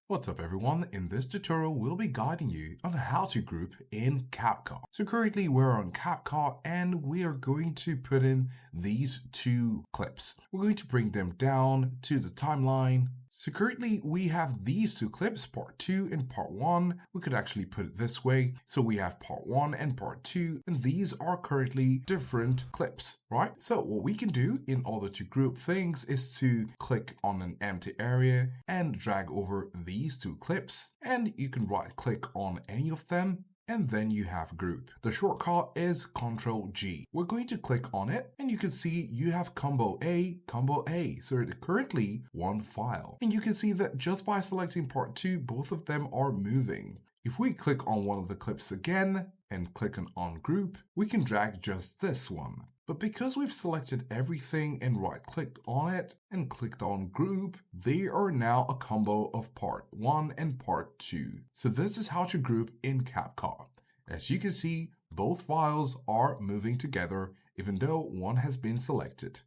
What's up everyone, in this tutorial we'll be guiding you on how to group in CapCut. So currently we're on CapCut and we are going to put in these two clips. We're going to bring them down to the timeline. So currently we have these two clips, part 2 and part 1. We could actually put it this way. So we have part 1 and part 2, and these are currently different clips, right? So what we can do in order to group things is to click on an empty area and drag over these two clips, and you can right click on any of them and then you have group. The shortcut is Ctrl G. We're going to click on it and you can see you have combo A. So it's currently one file. And you can see that just by selecting part 2, both of them are moving. If we click on one of the clips again and click on group, we can drag just this one. But because we've selected everything and right-clicked on it and clicked on group, they are now a combo of part 1 and part 2. So this is how to group in CapCut. As you can see, both files are moving together even though one has been selected.